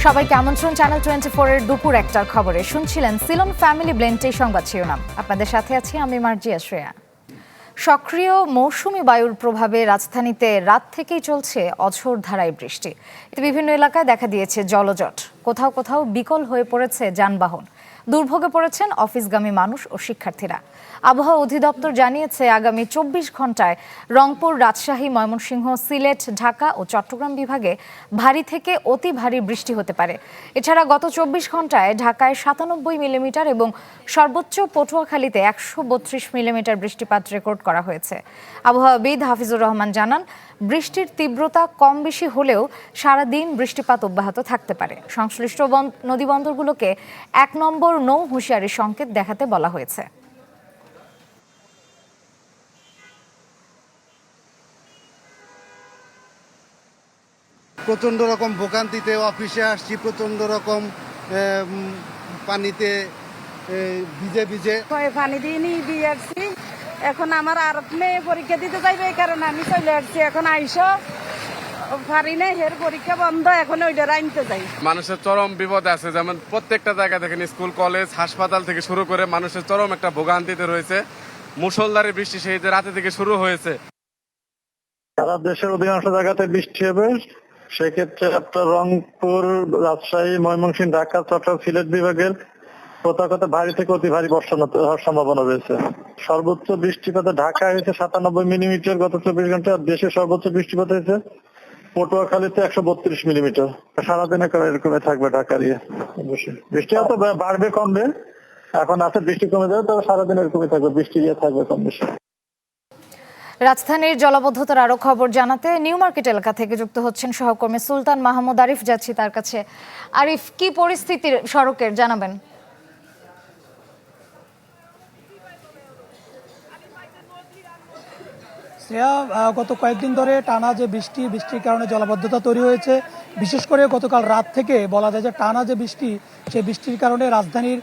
সবাইকে আমন্ত্রণ চ্যানেল 24 এর দুপুর একটার খবরে। শুনছিলেন সিলন ফ্যামিলি ব্লেন্ডের সংবাদ শিরোনাম। আপনাদের সাথে আছি আমি মার্জিয়া শ্রেয়া। সক্রিয় মৌসুমি বায়ুর প্রভাবে রাজধানীতে রাত থেকেই চলছে অঝোর ধারায় বৃষ্টি। এতে বিভিন্ন এলাকায় দেখা দিয়েছে জলজট, কোথাও কোথাও বিকল হয়ে পড়েছে যানবাহন, দুর্ভোগে পড়েছেন অফিসগামী মানুষ ও শিক্ষার্থীরা। আবহাওয়া অধিদপ্তর জানিয়েছে আগামী 24 ঘন্টায় রংপুর, রাজশাহী, ময়মনসিংহ, সিলেট, ঢাকা ও চট্টগ্রাম বিভাগে ভারী থেকে অতি ভারী বৃষ্টি হতে পারে। এছাড়া গত 24 ঘন্টায় ঢাকায় 97 মিলিমিটার এবং সর্বোচ্চ পটুয়াখালীতে 132 মিলিমিটার বৃষ্টিপাত রেকর্ড করা হয়েছে। আবহাওয়াবিদ হাফিজুর রহমান জানান, বৃষ্টির তীব্রতা কম বেশি হলেও সারাদিন বৃষ্টিপাত অব্যাহত থাকতে পারে। সংশ্লিষ্ট নদীবন্দরগুলোকে 1 নম্বর নৌ হুঁশিয়ারির সংকেত দেখাতে বলা হয়েছে। প্রচণ্ড রকম ভোগান্তিতে অফিসে আসছি, প্রচণ্ড রকম পানিতে ভিজে ভিজে পানি দিয়ে আসছি। এখন আমার আর মেয়ে পরীক্ষা দিতে যাইবে, এই কারণে আমি চলে আসছি। এখন আইসো পারি না, হের পরীক্ষা বন্ধ, এখন ওইটা আনতে যাই। মানুষের চরম বিপদ আছে, যেমন প্রত্যেকটা জায়গা দেখেন, স্কুল, কলেজ, হাসপাতাল থেকে শুরু করে মানুষের চরম একটা ভোগান্তিতে রয়েছে। মুষলধারে বৃষ্টি সেই যে রাতে থেকে শুরু হয়েছে। সারা দেশের অধিকাংশ জায়গাতে বৃষ্টি হবে। সেক্ষেত্রে আপনার রংপুর, রাজশাহী, ময়মনসিংহ, ঢাকা, চট্টগ্রাম, সিলেট বিভাগের কোথাও কোথাও ভারী থেকে অতি ভারী বর্ষণ হওয়ার সম্ভাবনা রয়েছে। সর্বোচ্চ বৃষ্টিপাত ঢাকায় হয়েছে 97 মিলিমিটার গত 24 ঘন্টায়। দেশের সর্বোচ্চ বৃষ্টিপাত হয়েছে পটুয়াখালীতে 132 মিলিমিটার। সারাদিন এরকমই থাকবে ঢাকার বৃষ্টি হয়তো বাড়বে কমবে, এখন আছে বৃষ্টি কমে যাবে, তবে সারাদিন এরকমই থাকবে, বৃষ্টি থাকবে কম বেশি। রাজধানীর জলাবদ্ধতার আরো খবর জানাতে নিউ মার্কেট এলাকা থেকে যুক্ত হচ্ছেন সহকর্মী সুলতান মাহমুদ আরিফ। যাচ্ছি তার কাছে। আরিফ, কি পরিস্থিতি সড়কের জানাবেন? গত কয়েকদিন ধরে টানা যে বৃষ্টির কারণে জলাবদ্ধতা তৈরি হয়েছে। বিশেষ করে গতকাল রাত থেকে বলা যায় যে টানা যে বৃষ্টি, সেই বৃষ্টির কারণে রাজধানীর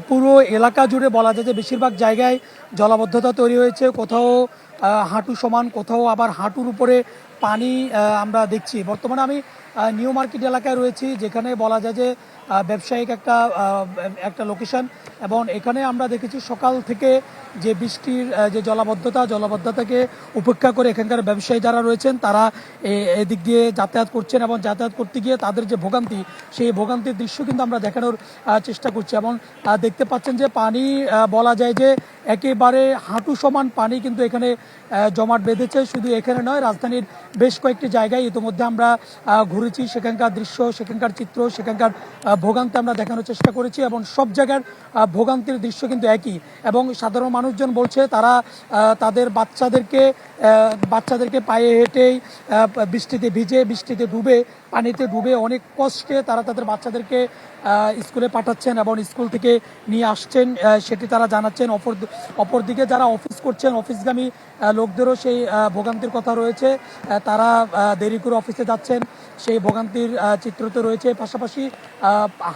পুরো এলাকা জুড়ে বলা যায় যে বেশিরভাগ জায়গায় জলাবদ্ধতা তৈরি হয়েছে। কোথাও হাঁটু সমান, কোথাও আবার হাঁটুর উপরে পানি আমরা দেখছি। বর্তমানে আমি নিউ মার্কেট এলাকায় রয়েছি, যেখানে বলা যায় যে ব্যবসায়িক একটা লোকেশন, এবং এখানে আমরা দেখেছি সকাল থেকে যে বৃষ্টির যে জলাবদ্ধতাকে উপেক্ষা করে এখানকার ব্যবসায়ী যারা রয়েছেন তারা এদিক দিয়ে যাতায়াত করছেন, এবং যাতায়াত করতে গিয়ে তাদের যে ভোগান্তি, সেই ভোগান্তির দৃশ্য কিন্তু আমরা দেখানোর চেষ্টা করছি। এবং দেখতে পাচ্ছেন যে পানি বলা যায় যে একেবারে হাঁটু সমান পানি কিন্তু এখানে জমাট বেঁধেছে। শুধু এখানে নয়, রাজধানীর বেশ কয়েকটি জায়গায় ইতিমধ্যে আমরা ঘুরেছি, সেখানকার দৃশ্য, সেখানকার চিত্র, সেখানকার ভোগান্তি আমরা দেখানোর চেষ্টা করেছি, এবং সব জায়গার ভোগান্তির দৃশ্য কিন্তু একই। এবং সাধারণ মানুষজন বলছে তারা তাদের বাচ্চাদেরকে পায়ে হেঁটেই বৃষ্টিতে ভিজে, বৃষ্টিতে ডুবে, পানিতে ডুবে অনেক কষ্টে তারা তাদের বাচ্চাদেরকে স্কুলে পাঠাচ্ছেন এবং স্কুল থেকে নিয়ে আসছেন, সেটি তারা জানাচ্ছেন। অপরদিকে যারা অফিস করছেন, অফিসগামী লোকদেরও সেই ভোগান্তির কথা রয়েছে। তারা দেরি করে অফিসে যাচ্ছেন, সেই ভোগান্তির চিত্র তো রয়েছে। পাশাপাশি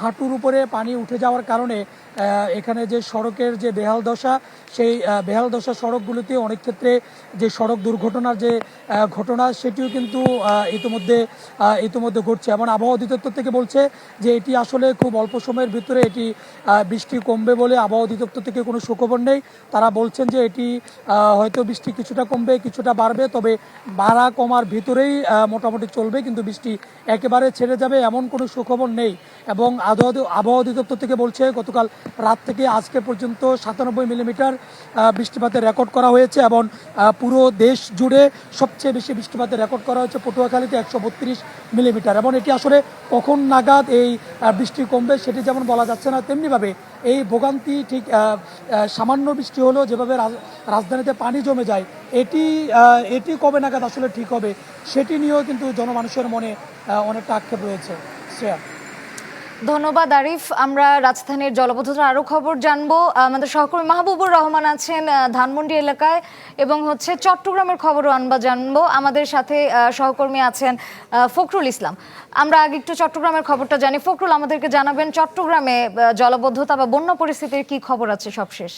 হাঁটুর উপরে পানি উঠে যাওয়ার কারণে এখানে যে সড়কের যে বেহাল দশা, সেই বেহাল দশা সড়কগুলিতে অনেক ক্ষেত্রে যে সড়ক দুর্ঘটনার যে ঘটনা, সেটিও কিন্তু ইতিমধ্যে ঘটছে। এবং আবহাওয়া অধিদপ্তর থেকে বলছে যে এটি আসলে খুব অল্প সময়ের ভিতরে এটি বৃষ্টি কমবে বলে আবহাওয়া অধিদপ্তর থেকে কোনো সুখবর নেই। তারা বলছেন যে এটি হয়তো বৃষ্টি কিছুটা কমবে, কিছুটা বাড়বে, তবে বাড়া কমার ভিতরেই মোটামুটি চলবে, কিন্তু বৃষ্টি একেবারে ছেড়ে যাবে এমন কোনো সুখবর নেই। এবং আবহাওয়া অধিদপ্তর থেকে বলছে গতকাল রাত থেকে আজকে পর্যন্ত 97 মিলিমিটার বৃষ্টিপাতের রেকর্ড করা হয়েছে, এবং পুরো দেশ জুড়ে সবচেয়ে বেশি বৃষ্টিপাতের রেকর্ড করা হয়েছে পটুয়াখালীতে 132 মিলিমিটার। এবং এটি আসলে কখন নাগাদ এই বৃষ্টি কমবে সেটি যেমন বলা যাচ্ছে না, তেমনিভাবে এই ভোগান্তি ঠিক সামান্য বৃষ্টি হলেও যেভাবে রাজধানীতে পানি জমে যায়, এটি কবে নাগাদ আসলে ঠিক হবে সেটি নিয়েও কিন্তু জনমানুষের মনে অনেকটা আক্ষেপ রয়েছে। শ্রেয়া। ধন্যবাদ আরিফ। আমরা রাজধানীর জলাবদ্ধতার আরো খবর জানবো। আমাদের সহকর্মী মাহবুবুর রহমান আছেন ধানমন্ডি এলাকায়, এবং চট্টগ্রামের খবরও জানবো। আমাদের সাথে সহকর্মী আছেন ফখরুল ইসলাম। আমরা আগে একটু চট্টগ্রামের খবরটা জানি। ফখরুল, আমাদেরকে জানাবেন চট্টগ্রামে জলাবদ্ধতা বা বন্যা পরিস্থিতির কি খবর আছে সবশেষ?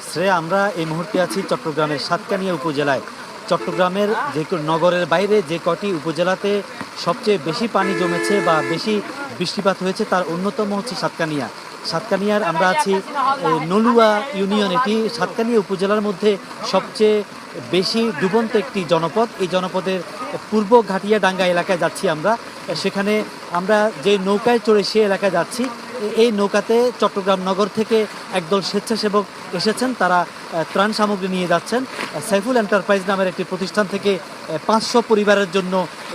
শ্রেয়া, আমরা এই মুহূর্তে আছি চট্টগ্রামের সাতকানিয়া উপজেলায়। চট্টগ্রামের যে নগরের বাইরে যে কটি উপজেলাতে সবচেয়ে বেশি পানি জমেছে বা বেশি বৃষ্টিপাত হয়েছে তার অন্যতম হচ্ছে সাতকানিয়া। সাতকানিয়ার আমরা আছি নলুয়া ইউনিয়ন, এটি সাতকানিয়া উপজেলার মধ্যে সবচেয়ে বেশি ডুবন্ত একটি জনপদ। এই জনপদের পূর্ব ঘাটিয়াডাঙ্গা এলাকায় যাচ্ছি আমরা। সেখানে আমরা যে নৌকায় চড়ে সে এলাকায় যাচ্ছি। এই নৌকাতে চট্টগ্রাম নগর থেকে একদল স্বেচ্ছাসেবক এসেছেন, তারা ত্রাণ সামগ্রী নিয়ে যাচ্ছেন। সাইফুল এন্টারপ্রাইজ নামের একটি প্রতিষ্ঠান থেকে 500 পরিবারের জন্য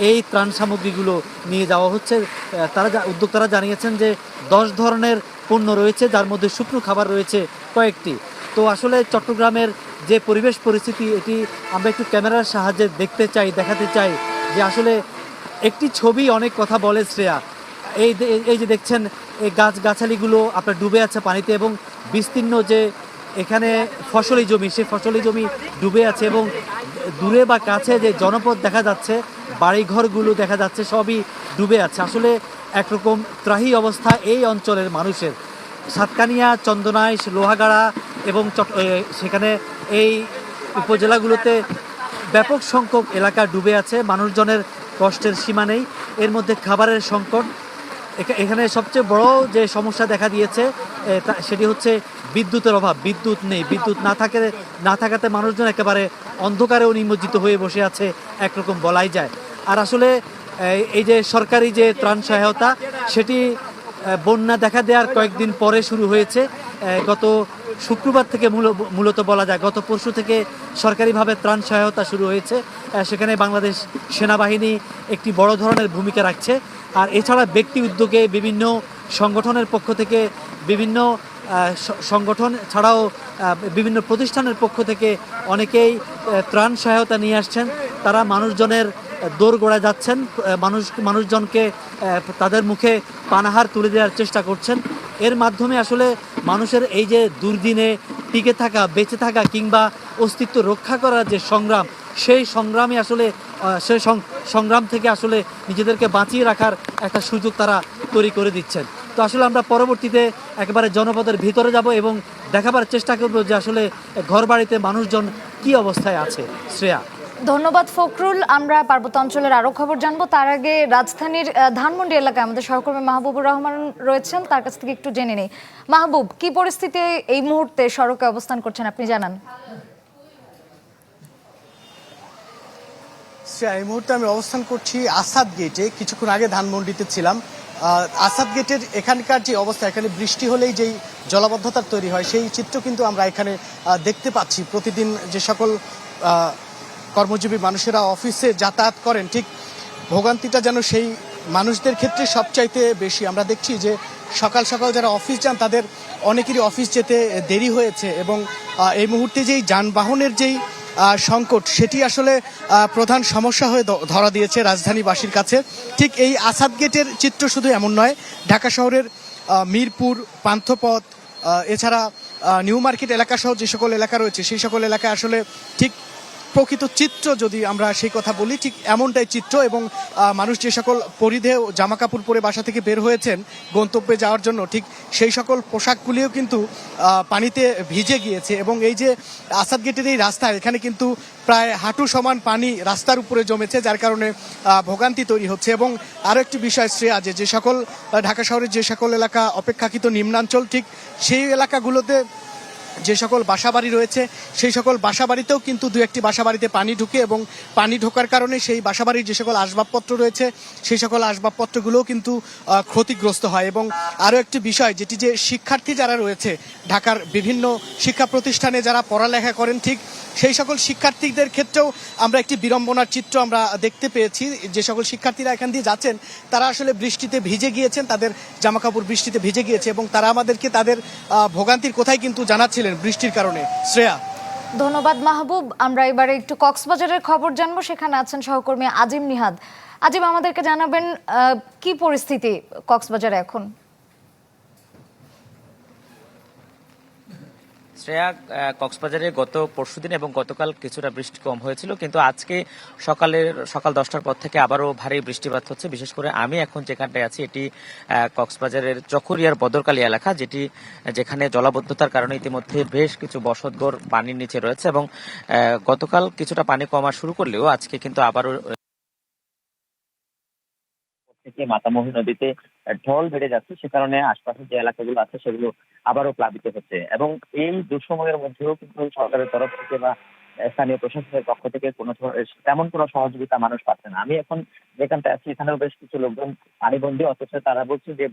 এই ত্রাণ সামগ্রীগুলো নিয়ে যাওয়া হচ্ছে। উদ্যোক্তারা জানিয়েছেন যে 10 ধরনের পণ্য রয়েছে, যার মধ্যে শুকনো খাবার রয়েছে কয়েকটি। তো আসলে চট্টগ্রামের যে পরিবেশ পরিস্থিতি, এটি আমরা একটু ক্যামেরার সাহায্যে দেখাতে চাই যে আসলে একটি ছবি অনেক কথা বলে শ্রেয়া। এই যে দেখছেন এই গাছগাছালিগুলো আপনার ডুবে আছে পানিতে, এবং বিস্তীর্ণ যে এখানে ফসলি জমি, সেই ফসলি জমি ডুবে আছে, এবং দূরে বা কাছে যে জনপদ দেখা যাচ্ছে, বাড়িঘরগুলো দেখা যাচ্ছে, সবই ডুবে আছে। আসলে একরকম ত্রাহি অবস্থা এই অঞ্চলের মানুষের। সাতকানিয়া, চন্দনাইশ, লোহাগাড়া এবং সেখানে এই উপজেলাগুলোতে ব্যাপক সংখ্যক এলাকা ডুবে আছে। মানুষজনের কষ্টের সীমা নেই। এর মধ্যে খাবারের সংকট। এখানে সবচেয়ে বড় যে সমস্যা দেখা দিয়েছে সেটি হচ্ছে বিদ্যুতের অভাব। বিদ্যুৎ নেই। বিদ্যুৎ না থাকাতে মানুষজন একেবারে অন্ধকারেও নিমজ্জিত হয়ে বসে আছে একরকম বলাই যায়। আর আসলে এই যে সরকারি যে ত্রাণ সহায়তা, সেটি বন্যা দেখা দেওয়ার কয়েকদিন পরে শুরু হয়েছে। গত শুক্রবার থেকে মূলত বলা যায়, গত পরশু থেকে সরকারিভাবে ত্রাণ সহায়তা শুরু হয়েছে। সেখানে বাংলাদেশ সেনাবাহিনী একটি বড় ধরনের ভূমিকা রাখছে। আর এছাড়া ব্যক্তি উদ্যোগে বিভিন্ন সংগঠনের পক্ষ থেকে, বিভিন্ন সংগঠন ছাড়াও বিভিন্ন প্রতিষ্ঠানের পক্ষ থেকে অনেকেই ত্রাণ সহায়তা নিয়ে আসছেন। তারা মানুষজনের দোরগোড়ায় যাচ্ছেন, মানুষজনকে তাদের মুখে পানাহার তুলে দেওয়ার চেষ্টা করছেন। এর মাধ্যমে আসলে মানুষের এই যে দুর্দিনে টিকে থাকা, বেঁচে থাকা কিংবা অস্তিত্ব রক্ষা করার যে সংগ্রাম, সেই সংগ্রামে আসলে সেই সংগ্রাম থেকে আসলে নিজেদেরকে বাঁচিয়ে রাখার একটা সুযোগ তারা তৈরি করে দিচ্ছেন। তো আসলে আমরা পরবর্তীতে একেবারে জনপদের ভিতরে যাব এবং দেখাবার চেষ্টা করব যে আসলে ঘরবাড়িতে মানুষজন কি অবস্থায় আছে। শ্রেয়া, ধন্যবাদ ফখরুল। আমরা পার্বত্য অঞ্চলের আরো খবর জানবো। তার আগে রাজধানীর ধানমন্ডি এলাকায় আমাদের সহকর্মী মাহবুবুর রহমান রয়েছেন, তার কাছ থেকে একটু জেনে নেই। মাহবুব, কি পরিস্থিতি এই মুহূর্তে সড়কে অবস্থান করছেন আপনি জানান। এই মুহূর্তে আমি অবস্থান করছি আসাদ গেটে। কিছুক্ষণ আগে ধানমন্ডিতে ছিলাম। আসাদ গেটের এখানকার যে অবস্থা, এখানে বৃষ্টি হলেই যেই জলাবদ্ধতার তৈরি হয়, সেই চিত্র কিন্তু আমরা এখানে দেখতে পাচ্ছি। প্রতিদিন যে সকল কর্মজীবী মানুষেরা অফিসে যাতায়াত করেন, ঠিক ভোগান্তিটা যেন সেই মানুষদের ক্ষেত্রে সবচাইতে বেশি। আমরা দেখছি যে সকাল সকাল যারা অফিস যান, তাদের অনেকেরই অফিস যেতে দেরি হয়েছে, এবং এই মুহূর্তে যেই যানবাহনের যেই সংকট, সেটি আসলে প্রধান সমস্যা হয়ে ধরা দিয়েছে রাজধানীবাসীর কাছে। ঠিক এই আসাদ গেটের চিত্র শুধু এমন নয়, ঢাকা শহরের মিরপুর, পান্থপথ, এছাড়া নিউ মার্কেট এলাকা সহ যে সকল এলাকা রয়েছে, সেই সকল এলাকায় আসলে ঠিক প্রকৃত চিত্র যদি আমরা সেই কথা বলি, ঠিক এমনটাই চিত্র। এবং মানুষ যে সকল পরিধেয় জামা কাপড় পরে বাসা থেকে বের হয়েছেন গন্তব্যে যাওয়ার জন্য, ঠিক সেই সকল পোশাকগুলিও কিন্তু পানিতে ভিজে গিয়েছে। এবং এই যে আসাদ গেটের এই রাস্তা, এখানে কিন্তু প্রায় হাঁটু সমান পানি রাস্তার উপরে জমেছে, যার কারণে ভোগান্তি তৈরি হচ্ছে। এবং আরও একটি বিষয় শ্রেয়া, যে সকল ঢাকা শহরের যে সকল এলাকা অপেক্ষাকৃত নিম্নাঞ্চল, ঠিক সেই এলাকাগুলোতে যে সকল বাসাবাড়ি রয়েছে, সেই সকল বাসাবাড়িতেও কিন্তু দু একটি বাসাবাড়িতে পানি ঢুকে, এবং পানি ঢোকার কারণে সেই বাসাবাড়ির যে সকল আসবাবপত্র রয়েছে, সেই সকল আসবাবপত্রগুলোও কিন্তু ক্ষতিগ্রস্ত হয়। এবং আরও একটি বিষয়, যেটি যে শিক্ষার্থী যারা রয়েছে ঢাকার বিভিন্ন শিক্ষা প্রতিষ্ঠানে যারা পড়ালেখা করেন, ঠিক সেই সকল শিক্ষার্থীদের ক্ষেত্রেও আমরা একটি বিড়ম্বনার চিত্র আমরা দেখতে পেয়েছি। যে সকল শিক্ষার্থীরা এখান দিয়ে যাচ্ছেন, তারা আসলে বৃষ্টিতে ভিজে গিয়েছেন, তাদের জামাকাপড় বৃষ্টিতে ভিজে গিয়েছে, এবং তারা আমাদেরকে তাদের ভোগান্তির কথাই কিন্তু জানাচ্ছিলেন বৃষ্টির কারণে। শ্রেয়া, ধন্যবাদ মাহবুব। আমরা এবারে একটু কক্সবাজারের খবর জানবো। সেখানে আছেন সহকর্মী আজিম নিহাদ। আজিম, আমাদেরকে জানাবেন কি পরিস্থিতি কক্সবাজারে এখন? শ্রেয়া, কক্সবাজারে গত পরশুদিন এবং গতকাল কিছুটা বৃষ্টি কম হয়েছিল, কিন্তু আজকে সকাল 10টার পর থেকে আবারও ভারী বৃষ্টিপাত হচ্ছে। বিশেষ করে আমি এখন যেখানটায় আছি এটি কক্সবাজারের চকরিয়ার বদরকালী এলাকা, যেখানে জলাবদ্ধতার কারণে ইতিমধ্যে বেশ কিছু বসতঘর পানির নিচে রয়েছে এবং গতকাল কিছুটা পানি কমা শুরু করলেও আজকে কিন্তু আবারও থেকে মাতামুহুরী নদীতে ঢল বেড়ে যাচ্ছে। সে কারণে আশপাশের যে এলাকাগুলো আছে সেগুলো আবারও প্লাবিত হচ্ছে এবং এই দুঃসময়ের মধ্যেও কিন্তু সরকারের তরফ থেকে বা স্থানীয় প্রশাসনের পক্ষ থেকে তেমন কোনো সহযোগিতা মানুষ পাচ্ছে না। আমি এখন যেখানটা আছি এখানেও বেশ কিছু লোকজন পানিবন্দী, অথচ তারা বলছে যে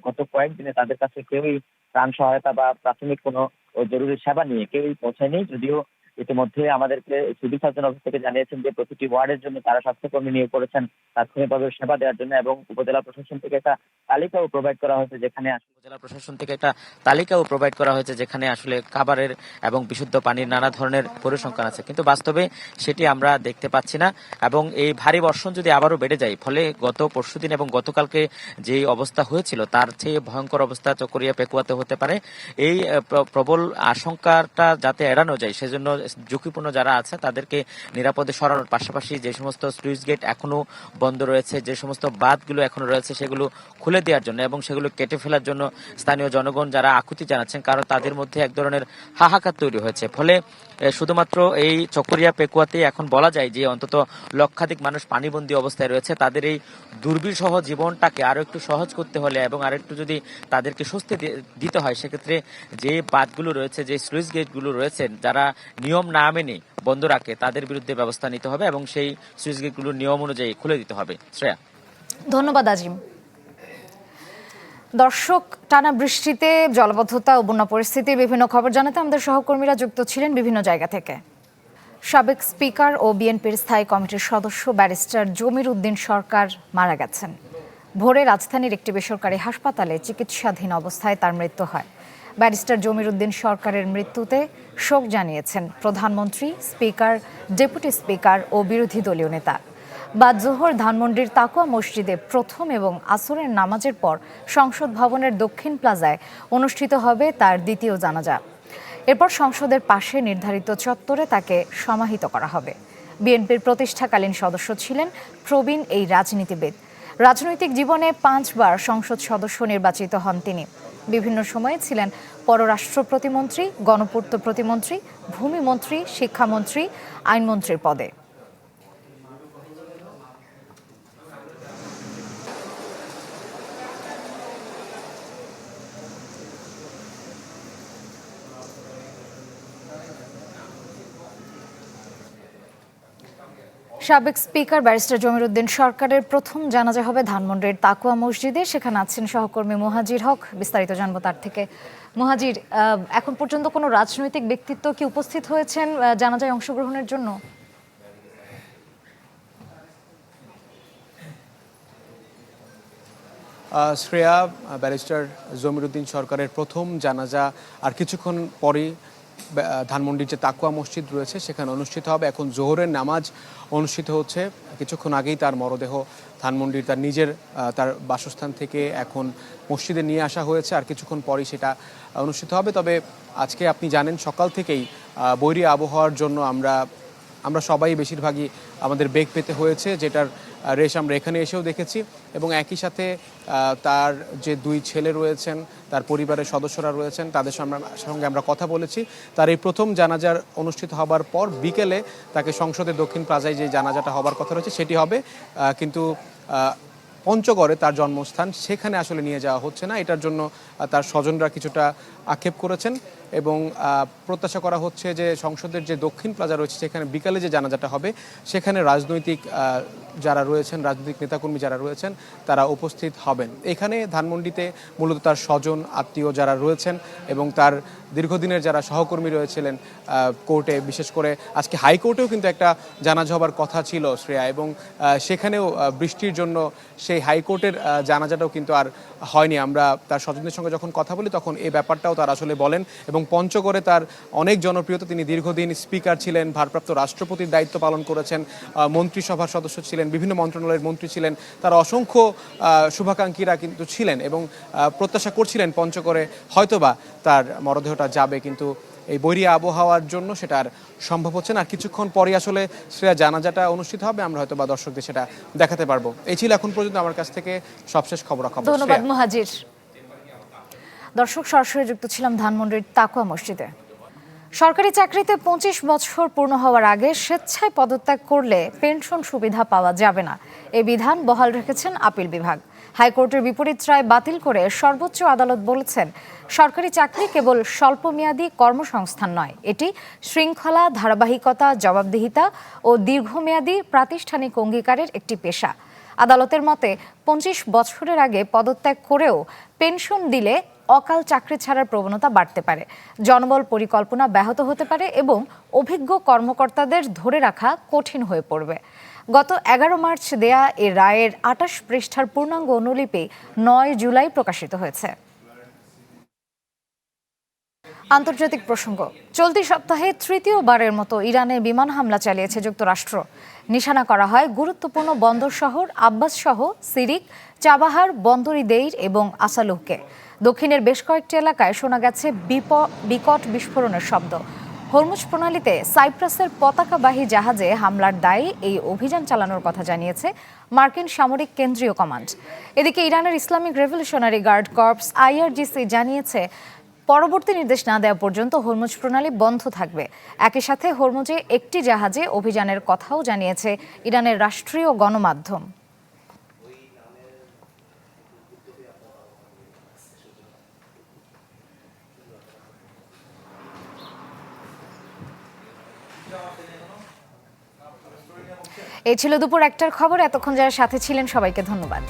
গত কয়েকদিনে তাদের কাছে কেউই ত্রাণ সহায়তা বা প্রাথমিক কোনো জরুরি সেবা নিয়ে কেউই পৌঁছায়নি। যদিও ইতিমধ্যে আমাদেরকে সিভিল সার্জন অফিস থেকে জানিয়েছেন যে প্রতিটি ওয়ার্ডের জন্য তারা স্বাস্থ্যকর্মী নিয়োগ করেছেন তাৎক্ষণিকভাবে সেবা দেওয়ার জন্য, এবং উপজেলা প্রশাসন থেকে একটা তালিকাও প্রোভাইড করা হয়েছে যেখানে আসলে খাবারের এবং বিশুদ্ধ পানির নানা ধরনের পরিসংখ্যান আছে, কিন্তু বাস্তবে সেটি আমরা দেখতে পাচ্ছি না। এবং এই ভারী বর্ষণ যদি আবারও বেড়ে যায়, ফলে গত পরশুদিন এবং গতকালকে যে অবস্থা হয়েছিল তার চেয়ে ভয়ঙ্কর অবস্থা চকরিয়া পেকুয়াতে হতে পারে। এই প্রবল আশঙ্কাটা যাতে এড়ানো যায় সেজন্য ঝুঁকিপূর্ণ যারা আছে তাদেরকে নিরাপদে সরানোর পাশাপাশি যে সমস্ত স্লুইস গেট এখনো বন্ধ রয়েছে, যে সমস্ত বাঁধগুলো এখনো রয়েছে সেগুলো খুলে দেওয়ার জন্য এবং সেগুলো কেটে ফেলার জন্য স্থানীয় জনগণ যারা আকুতি জানাচ্ছেন, কারণ তাদের মধ্যে এক ধরনের হাহাকার তৈরি হয়েছে। ফলে শুধুমাত্র এই চকরিয়া পেকুয়াতে এখন বলা যায় যে অন্তত লক্ষাধিক মানুষ পানিবন্দী অবস্থায় রয়েছে। তাদের এই দুর্বিষহ জীবনটাকে আরো একটু সহজ করতে হলে এবং আরো একটু যদি তাদেরকে স্বস্তি দিতে হয়, সেক্ষেত্রে যে বাঁধগুলো রয়েছে, যে স্লুইস গেটগুলো রয়েছে, যারা নিয়ম না মেনে বন্ধ রাখে তাদের বিরুদ্ধে ব্যবস্থা নিতে হবে এবং সেই স্লুইস গেটগুলো নিয়ম অনুযায়ী খুলে দিতে হবে। শ্রেয়া, ধন্যবাদ আজিম। দর্শক, টানা বৃষ্টিতে জলাবদ্ধতা ও বন্যা পরিস্থিতির বিভিন্ন খবর জানাতে আমাদের সহকর্মীরা যুক্ত ছিলেন বিভিন্ন জায়গা থেকে। সাবেক স্পিকার ও বিএনপির স্থায়ী কমিটির সদস্য ব্যারিস্টার জমির উদ্দিন সরকার মারা গেছেন। ভোরে রাজধানীর একটি বেসরকারি হাসপাতালে চিকিৎসাধীন অবস্থায় তার মৃত্যু হয়। ব্যারিস্টার জমির উদ্দিন সরকারের মৃত্যুতে শোক জানিয়েছেন প্রধানমন্ত্রী, স্পিকার, ডেপুটি স্পিকার ও বিরোধী দলীয় নেতা। বাদ জোহর ধানমন্ডির তাকুয়া মসজিদে প্রথম এবং আসরের নামাজের পর সংসদ ভবনের দক্ষিণ প্লাজায় অনুষ্ঠিত হবে তার দ্বিতীয় জানাজা। এরপর সংসদের পাশে নির্ধারিত চত্বরে তাকে সমাহিত করা হবে। বিএনপির প্রতিষ্ঠাকালীন সদস্য ছিলেন প্রবীণ এই রাজনীতিবিদ। রাজনৈতিক জীবনে 5 বার সংসদ সদস্য নির্বাচিত হন তিনি। বিভিন্ন সময়ে ছিলেন পররাষ্ট্র প্রতিমন্ত্রী, গণপূর্ত প্রতিমন্ত্রী, ভূমিমন্ত্রী, শিক্ষামন্ত্রী, আইনমন্ত্রীর পদে। সাবেক স্পিকার ব্যারিস্টার জমির উদ্দিন সরকারের প্রথম জানাজা হবে ধানমন্ডির তাকুয়া মসজিদে। সেখানে আছেন সহকর্মী মুহাজির হক, বিস্তারিত জানবো তার থেকে। মুহাজির, এখন পর্যন্ত কোনো রাজনৈতিক ব্যক্তিত্ব কি উপস্থিত হয়েছেন জানাজায় অংশগ্রহণের জন্য? শ্রেয়া, ব্যারিস্টার জমির উদ্দিন সরকারের প্রথম জানাজা আর কিছুক্ষণ পরেই ধানমন্ডির যে তাকুয়া মসজিদ রয়েছে সেখানে অনুষ্ঠিত হবে। এখন জোহরের নামাজ অনুষ্ঠিত হচ্ছে। কিছুক্ষণ আগেই তার মরদেহ ধানমন্ডির তার বাসস্থান থেকে এখন মসজিদে নিয়ে আসা হয়েছে, আর কিছুক্ষণ পরেই সেটা অনুষ্ঠিত হবে। তবে আজকে আপনি জানেন সকাল থেকেই বৈরী আবহাওয়ার জন্য আমরা সবাই বেশিরভাগই আমাদের বেগ পেতে হয়েছে, যেটার রেশ আমরা এখানে এসেও দেখেছি। এবং একই সাথে তার যে 2 ছেলে রয়েছেন, তার পরিবারের সদস্যরা রয়েছেন, তাদের সঙ্গে আমরা কথা বলেছি। তার এই প্রথম জানাজার অনুষ্ঠিত হবার পর বিকেলে তাকে সংসদের দক্ষিণ প্লাজায় যে জানাজাটা হবার কথা রয়েছে সেটি হবে, কিন্তু পঞ্চগড়ে তার জন্মস্থান, সেখানে আসলে নিয়ে যাওয়া হচ্ছে না। এটার জন্য তার স্বজনরা কিছুটা আক্ষেপ করেছেন এবং প্রত্যাশা করা হচ্ছে যে সংসদের যে দক্ষিণ প্লাজা রয়েছে সেখানে বিকালে যে জানাজাটা হবে সেখানে রাজনৈতিক যারা রয়েছেন, রাজনৈতিক নেতাকর্মী যারা রয়েছেন তারা উপস্থিত হবেন। এখানে ধানমন্ডিতে মূলত তার স্বজন, আত্মীয় যারা রয়েছেন এবং তার দীর্ঘদিনের যারা সহকর্মী রয়েছিলেন কোর্টে, বিশেষ করে আজকে হাইকোর্টেও কিন্তু একটা জানাজা হবার কথা ছিল শ্রেয়া, এবং সেখানেও বৃষ্টির জন্য সেই হাইকোর্টের জানাজাটাও কিন্তু আর হয়নি। আমরা তার স্বজনদের সঙ্গে যখন কথা বলি তখন এই ব্যাপারটাও তার আসলে বলেন। এবং পঞ্চগড়ে তার অনেক জনপ্রিয়তা, তিনি দীর্ঘদিন স্পিকার ছিলেন, ভারপ্রাপ্ত রাষ্ট্রপতির দায়িত্ব পালন করেছেন, মন্ত্রিসভার সদস্য ছিলেন, বিভিন্ন মন্ত্রণালয়ের মন্ত্রী ছিলেন, তার অসংখ্য শুভাকাঙ্ক্ষীরা কিন্তু ছিলেন এবং প্রত্যাশা করছিলেন পঞ্চগড়ে হয়তোবা তার মরদেহটা যাবে। কিন্তু এই বৈরী আবহাওয়ার জন্য সেটা আর সম্ভব হচ্ছে না। আর কিছুক্ষণ পরে আসলে শ্রেয়া জানাজাটা অনুষ্ঠিত হবে, আমরা হয়তো বা দর্শকদের সেটা দেখাতে পারবো। এই ছিল এখন পর্যন্ত আমার কাছ থেকে সবশেষ খবরাখবর। ধন্যবাদ মুহাজির। দর্শক, সরাসরি যুক্ত ছিলাম ধানমন্ডির তাকওয়া মসজিদে। সরকারি চাকরিতে 25 বছর পূর্ণ হওয়ার আগে স্বেচ্ছায় পদত্যাগ করলে পেনশন সুবিধা পাওয়া যাবে না, এই বিধান বহাল রেখেছেন আপিল বিভাগ। হাইকোর্টের বিপরীত রায় বাতিল করে সর্বোচ্চ আদালত বলেছেন, সরকারি চাকরি কেবল স্বল্পমেয়াদী কর্মসংস্থান নয়, এটি শৃঙ্খলা, ধারাবাহিকতা, জবাবদিহিতা ও দীর্ঘমেয়াদী প্রাতিষ্ঠানিক অঙ্গীকারের একটি পেশা। আদালতের মতে 25 বছরের আগে পদত্যাগ করেও পেনশন দিলে অকাল চাকরি ছাড়ার প্রবণতা বাড়তে পারে, জনবল পরিকল্পনা ব্যাহত হতে পারে এবং অভিজ্ঞ কর্মকর্তাদের ধরে রাখা কঠিন হয়ে পড়বে। গত 11 মার্চ দেয়া এ রায়ের 28 পৃষ্ঠার পূর্ণাঙ্গ অনুলিপি 9 জুলাই প্রকাশিত হয়েছে। আন্তর্জাতিক প্রসঙ্গ, চলতি সপ্তাহে তৃতীয়বারের মতো ইরানে বিমান হামলা চালিয়েছে যুক্তরাষ্ট্র। নিশানা করা হয় গুরুত্বপূর্ণ বন্দর শহর আব্বাস সহ সিরিক, চাবাহার, বন্দর দেইর এবং আসালুহকে। দক্ষিণের বেশ কয়েকটি এলাকায় শোনা গেছে বিকট বিস্ফোরণের শব্দ। হরমুজ প্রণালীতে সাইপ্রাসের পতাকাবাহী জাহাজে হামলার দায়ে এই অভিযান চালানোর কথা জানিয়েছে মার্কিন সামরিক কেন্দ্রীয় কমান্ড। এদিকে ইরানের Islamic Revolutionary Guard Corps IRGC জানিয়েছে, পরবর্তী নির্দেশ না দেওয়া পর্যন্ত হরমুজ প্রণালী বন্ধ থাকবে। একই সাথে হরমুজে একটি জাহাজে অভিযানের কথাও জানিয়েছে ইরানের রাষ্ট্রীয় গণমাধ্যম। এই ছিল দুপুর 1টার খবর। এতক্ষণ যারা সাথে ছিলেন সবাইকে ধন্যবাদ।